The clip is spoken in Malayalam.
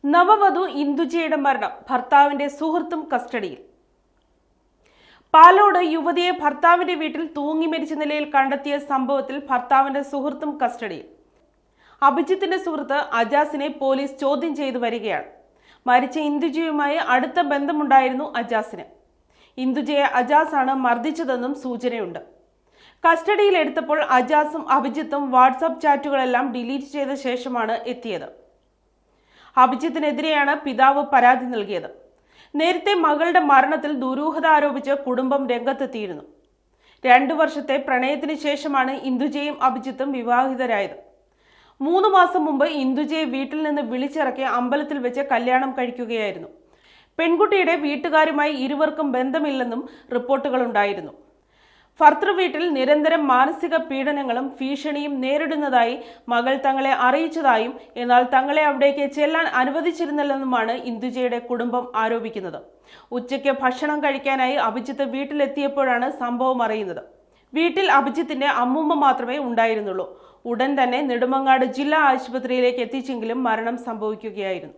നവവധു ഇന്ദുജയുടെ മരണം ഭർത്താവിന്റെ സുഹൃത്തും കസ്റ്റഡിയിൽ. പാലോട് യുവതിയെ ഭർത്താവിന്റെ വീട്ടിൽ തൂങ്ങി മരിച്ച നിലയിൽ കണ്ടെത്തിയ സംഭവത്തിൽ ഭർത്താവിന്റെ സുഹൃത്തും കസ്റ്റഡിയിൽ. അഭിജിത്തിന്റെ സുഹൃത്ത് അജാസിനെ പോലീസ് ചോദ്യം ചെയ്തു വരികയാണ്. മരിച്ച ഇന്ദുജയുമായി അടുത്ത ബന്ധമുണ്ടായിരുന്നു അജാസിന്. ഇന്ദുജയെ അജാസാണ് മർദ്ദിച്ചതെന്നും സൂചനയുണ്ട്. കസ്റ്റഡിയിലെടുത്തപ്പോൾ അജാസും അഭിജിത്തും വാട്സാപ്പ് ചാറ്റുകളെല്ലാം ഡിലീറ്റ് ചെയ്ത ശേഷമാണ് എത്തിയത്. അഭിജിത്തിനെതിരെയാണ് പിതാവ് പരാതി നൽകിയത്. നേരത്തെ മകളുടെ മരണത്തിൽ ദുരൂഹത ആരോപിച്ച് കുടുംബം രംഗത്തെത്തിയിരുന്നു. 2 വർഷത്തെ പ്രണയത്തിന് ശേഷമാണ് ഇന്ദുജയും അഭിജിത്തും വിവാഹിതരായത്. 3 മാസം മുമ്പ് ഇന്ദുജയെ വീട്ടിൽ നിന്ന് വിളിച്ചിറക്കി അമ്പലത്തിൽ വെച്ച് കല്യാണം കഴിക്കുകയായിരുന്നു. പെൺകുട്ടിയുടെ വീട്ടുകാരുമായി ഇരുവർക്കും ബന്ധമില്ലെന്നും റിപ്പോർട്ടുകളുണ്ടായിരുന്നു. ഭർത്തൃ വീട്ടിൽ നിരന്തരം മാനസിക പീഡനങ്ങളും ഭീഷണിയും നേരിടുന്നതായി മകൾ തങ്ങളെ അറിയിച്ചതായും എന്നാൽ തങ്ങളെ അവിടേക്ക് ചെല്ലാൻ അനുവദിച്ചിരുന്നില്ലെന്നുമാണ് ഇന്ദുജയുടെ കുടുംബം ആരോപിക്കുന്നത്. ഉച്ചയ്ക്ക് ഭക്ഷണം കഴിക്കാനായി അഭിജിത്ത് വീട്ടിലെത്തിയപ്പോഴാണ് സംഭവം അറിയുന്നത്. വീട്ടിൽ അഭിജിത്തിന്റെ അമ്മൂമ്മ മാത്രമേ ഉണ്ടായിരുന്നുള്ളൂ. ഉടൻ തന്നെ നെടുമങ്ങാട് ജില്ലാ ആശുപത്രിയിലേക്ക് എത്തിച്ചെങ്കിലും മരണം സംഭവിക്കുകയായിരുന്നു.